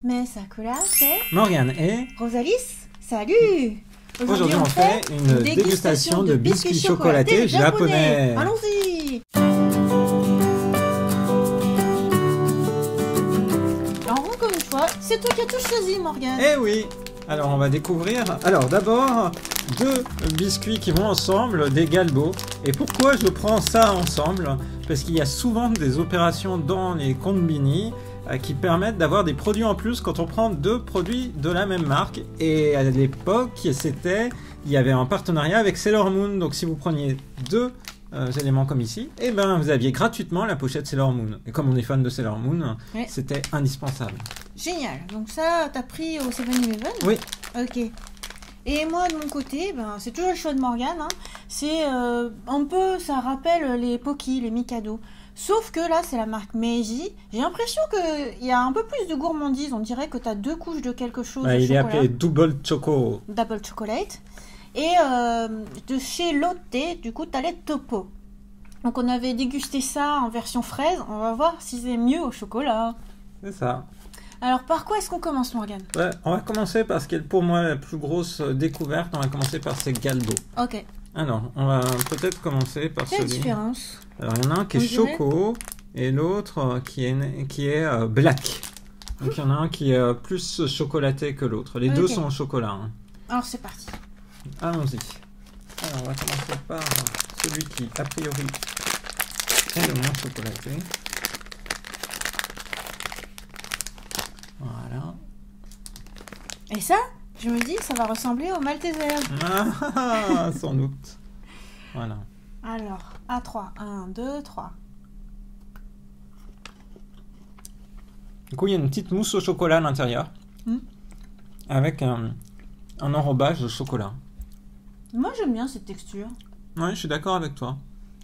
Mais Sakura, c'est Morgane et Rosalis. Salut. Aujourd'hui on fait une dégustation de biscuits chocolatés japonais. Allons-y. Alors encore une fois, c'est toi qui as tout choisi, Morgane. Eh oui. Alors on va découvrir. Alors d'abord, deux biscuits qui vont ensemble, des Galbo. Et pourquoi je prends ça ensemble? Parce qu'il y a souvent des opérations dans les combini qui permettent d'avoir des produits en plus quand on prend deux produits de la même marque. Et à l'époque, il y avait un partenariat avec Sailor Moon. Donc si vous preniez deux éléments comme ici, et ben vous aviez gratuitement la pochette Sailor Moon. Et comme on est fan de Sailor Moon, ouais, c'était indispensable. Génial. Donc ça, t'as pris au 7-Eleven? Oui. Ok. Et moi, de mon côté, ben, c'est toujours le choix de Morgane. Hein. C'est un peu, ça rappelle les Pocky, les Mikado. Sauf que là, c'est la marque Meiji. J'ai l'impression qu'il y a un peu plus de gourmandise. On dirait que tu as deux couches de quelque chose. Bah, de il chocolat. Est appelé Double Choco. Double Chocolate. Et de chez Lotte, du coup, tu as les Topo. Donc, on avait dégusté ça en version fraise. On va voir si c'est mieux au chocolat. C'est ça. Alors, par quoi est-ce qu'on commence, Morgane? Ouais, on va commencer par ce qui est pour moi la plus grosse découverte. On va commencer par ces Galbo. Ok. Alors, on va peut-être commencer par celui... Quelle différence? Alors, il y en a un qui est choco et l'autre qui est black. Donc, il y en a un qui est plus chocolaté que l'autre. Les deux sont au chocolat. Hein. Alors, c'est parti. Allons-y. Alors, on va commencer par celui qui, a priori, est le moins chocolaté. Voilà. Et ça, je me dis, ça va ressembler au Malteser. Ah, sans doute. Voilà. Alors, A3. 1, 2, 3. Du coup, il y a une petite mousse au chocolat à l'intérieur. Avec un enrobage de chocolat. Moi, j'aime bien cette texture. Ouais, je suis d'accord avec toi.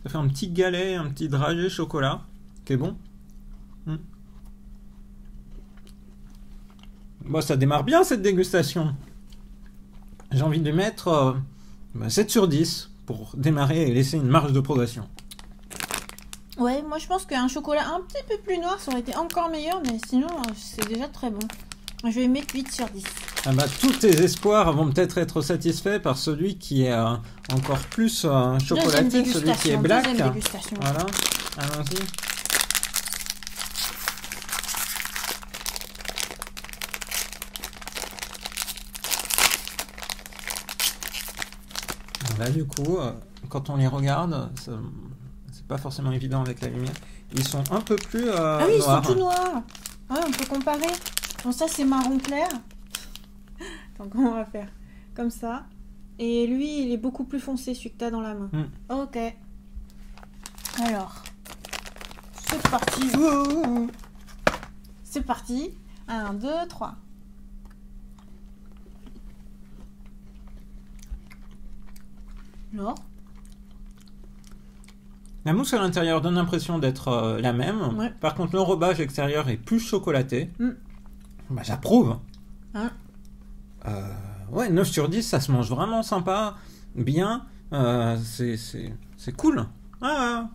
Ça fait un petit galet, un petit dragé chocolat, qui est bon. Bon, ça démarre bien cette dégustation. J'ai envie de mettre 7 sur 10 pour démarrer et laisser une marge de progression. Ouais, moi je pense qu'un chocolat un petit peu plus noir, ça aurait été encore meilleur, mais sinon c'est déjà très bon. Je vais mettre 8 sur 10. Ah bah, tous tes espoirs vont peut-être être satisfaits par celui qui est encore plus chocolaté, celui qui est black. Voilà, allons-y. Là, du coup, quand on les regarde, c'est pas forcément évident avec la lumière. Ils sont un peu plus ah oui, noirs. Ils sont tout noirs. Ouais, on peut comparer. Bon, ça, c'est marron clair. Donc, on va faire comme ça. Et lui, il est beaucoup plus foncé, celui que tu as dans la main. Ok. Alors, c'est parti. C'est parti. 1, 2, 3. Alors, la mousse à l'intérieur donne l'impression d'être la même. Ouais. Par contre, l'enrobage extérieur est plus chocolaté. Bah, j'approuve. Hein? Ouais, 9 sur 10, ça se mange vraiment sympa, bien. C'est cool. Moi,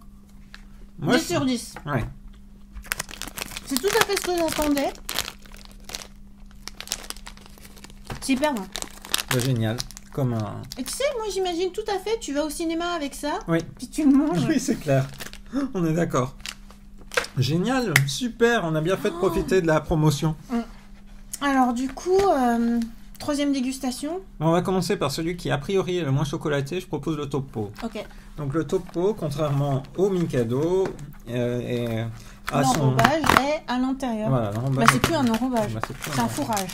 10 sur 10. Ouais. C'est tout à fait ce que j'attendais. Super bon. Bah, génial. Comme un... Et tu sais, moi j'imagine tout à fait, tu vas au cinéma avec ça, oui. Puis tu le manges. Oui, c'est clair. On est d'accord. Génial, super, on a bien fait de profiter de la promotion. Alors du coup, troisième dégustation. On va commencer par celui qui a priori est le moins chocolaté, je propose le Topo. Ok. Donc le Topo, contrairement au Mikado, est à l'enrobage est à l'intérieur. Voilà, bah, c'est plus un enrobage, bah, c'est un fourrage.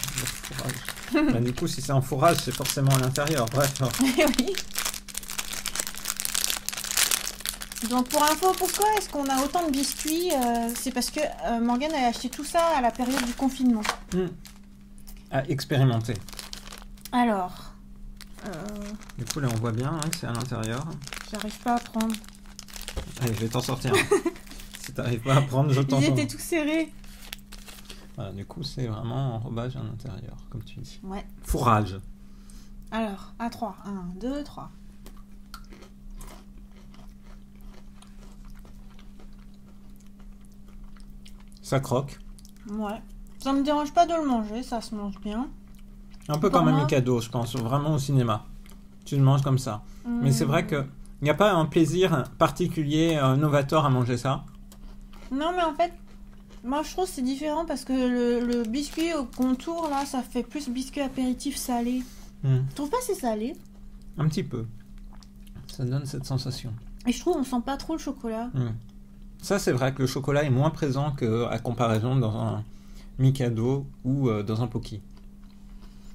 Bah, du coup, si c'est un fourrage, c'est forcément à l'intérieur. Bref. Oui. Donc pour info, pourquoi est-ce qu'on a autant de biscuits? C'est parce que Morgane a acheté tout ça à la période du confinement. À expérimenter. Alors. Du coup, là, on voit bien que c'est à l'intérieur. J'arrive pas à prendre. Allez, je vais t'en sortir. Si t'arrives pas à prendre, je t'en Ils étaient tout serrés. Voilà, du coup, c'est vraiment enrobage à l'intérieur, comme tu dis. Ouais. Fourrage. Alors, à 3. 1, 2, 3. Ça croque. Ouais. Ça me dérange pas de le manger, ça se mange bien. Un peu Pour comme un moi- Mikado, je pense, vraiment au cinéma. Tu le manges comme ça. Mais c'est vrai que il n'y a pas un plaisir particulier, novateur à manger ça. Non, mais en fait, moi je trouve que c'est différent parce que le biscuit au contour, là, ça fait plus biscuit apéritif salé. Tu trouves pas c'est salé? Un petit peu. Ça donne cette sensation. Et je trouve on sent pas trop le chocolat. Ça, c'est vrai que le chocolat est moins présent qu'à comparaison dans un Mikado ou dans un Pocky.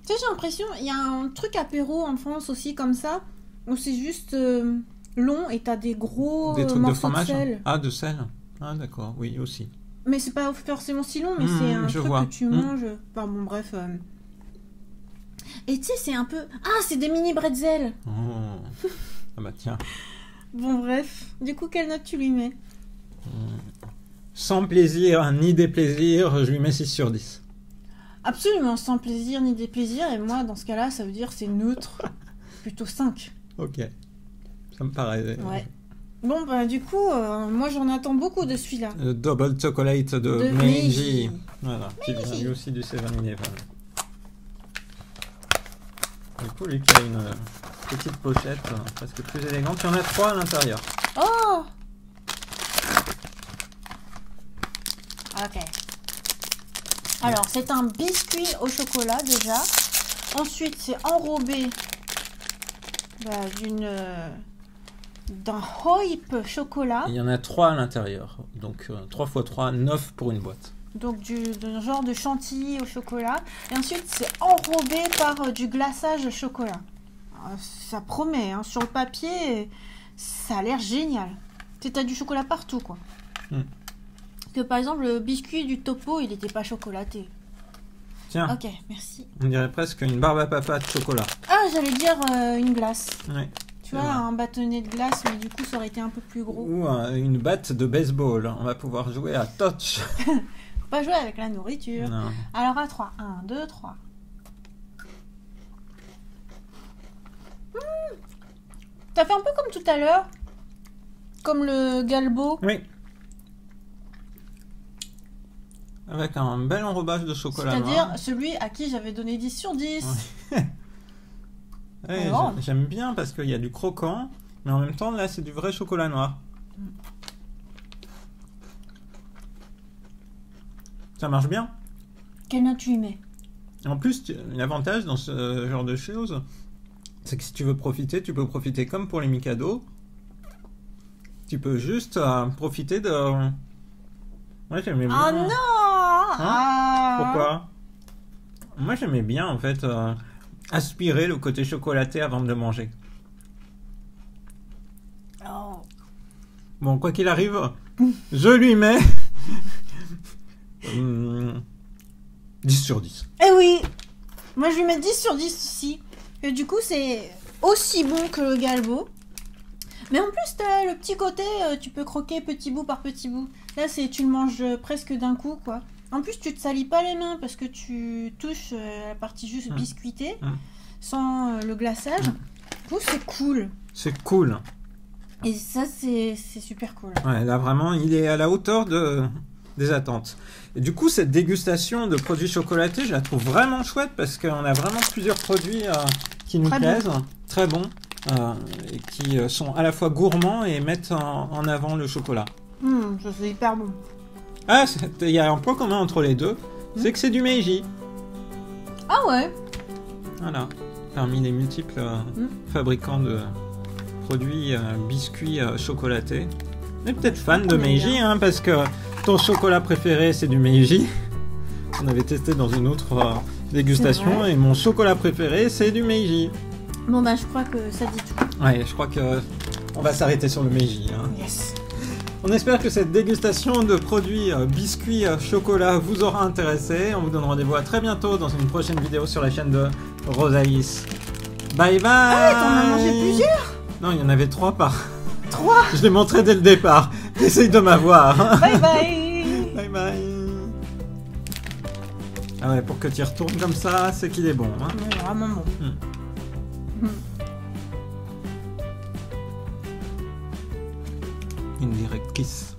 Tu sais, j'ai l'impression, il y a un truc apéro en France aussi comme ça, où c'est juste long et t'as des gros Des trucs de morceaux fromage. sel. Ah, de sel. Ah, d'accord, oui, aussi. Mais c'est pas forcément si long, mais c'est un je truc vois. que tu manges. Enfin bon, bref. Et tu sais, c'est un peu... Ah, c'est des mini bretzels. Oh. Ah bah tiens. Bon, bref. Du coup, quelle note tu lui mets? Sans plaisir ni déplaisir, je lui mets 6 sur 10. Absolument, sans plaisir ni déplaisir. Et moi, dans ce cas-là, ça veut dire c'est neutre. Plutôt 5. Ok. Ça me paraît... Ouais. Bon, bah du coup, moi j'en attends beaucoup de celui-là. Double Chocolate de De Meiji. Meiji. Voilà, qui vient Meiji. lui aussi du 7-Eleven. Du coup, lui qui a une petite pochette presque plus élégante. Il y en a 3 à l'intérieur. Oh! Ok. Alors, c'est un biscuit au chocolat déjà. Ensuite, c'est enrobé d'un Hoip chocolat. Il y en a 3 à l'intérieur. Donc 3 x 3, 9 pour une boîte. Donc d'un genre de chantilly au chocolat. Et ensuite, c'est enrobé par du glaçage chocolat. Ça promet, hein. Sur le papier, ça a l'air génial. Tu as du chocolat partout, quoi. Parce que par exemple, le biscuit du Topo, il n'était pas chocolaté. Tiens, Ok, merci. on dirait presque une barbe à papa de chocolat. Ah, j'allais dire une glace. Ouais. Tu C'est vois, vrai. un bâtonnet de glace, mais du coup, ça aurait été un peu plus gros. Ou une batte de baseball. On va pouvoir jouer à touch. Faut pas jouer avec la nourriture. Non. Alors à 3. 1, 2, 3. T'as fait un peu comme tout à l'heure. Comme le galbo. Oui. Avec un bel enrobage de chocolat noir. C'est-à-dire celui à qui j'avais donné 10 sur 10. Ouais, Alors. j'aime bien parce qu'il y a du croquant, mais en même temps, là, c'est du vrai chocolat noir. Ça marche bien. Quelle note tu y mets? En plus, l'avantage dans ce genre de choses, c'est que si tu veux profiter, tu peux profiter comme pour les Mikado. Tu peux juste profiter de... Moi, j'aimais bien. Ah non Ah. Pourquoi? Moi, j'aimais bien, en fait, aspirer le côté chocolaté avant de le manger. Oh. Bon, quoi qu'il arrive, je lui mets 10 sur 10. Eh oui. Moi, je lui mets 10 sur 10 aussi. Et du coup, c'est aussi bon que le galbo. Mais en plus, t'as le petit côté, tu peux croquer petit bout par petit bout. Là, tu le manges presque d'un coup, quoi. En plus, tu te salis pas les mains parce que tu touches la partie juste biscuitée, sans le glaçage. Du coup, c'est cool. C'est cool. Et ça, c'est super cool. Ouais, là, vraiment, il est à la hauteur des attentes. Et du coup, cette dégustation de produits chocolatés, je la trouve vraiment chouette parce qu'on a vraiment plusieurs produits qui nous Très plaisent, très bons, et qui sont à la fois gourmands et mettent en avant le chocolat. Ça, c'est hyper bon. Ah, il y a un point commun entre les deux, c'est que c'est du Meiji. Ah ouais. Voilà, parmi les multiples fabricants de produits biscuits chocolatés. On est peut-être fan de Meiji, hein, parce que ton chocolat préféré c'est du Meiji. On avait testé dans une autre dégustation et mon chocolat préféré c'est du Meiji. Bon bah je crois que ça dit tout. Ouais, je crois que on va s'arrêter sur le Meiji. Hein. Yes. On espère que cette dégustation de produits biscuits chocolat vous aura intéressé. On vous donne rendez-vous à très bientôt dans une prochaine vidéo sur la chaîne de Rosaïs. Bye bye. Ah ouais, t'en as mangé plusieurs? Non, il y en avait 3 par. 3. Je l'ai montré dès le départ. Essaye de m'avoir. Bye bye. Bye bye. Ah ouais, pour que tu y retournes comme ça, c'est qu'il est bon. Hein. Ouais, vraiment bon. Une direct kiss.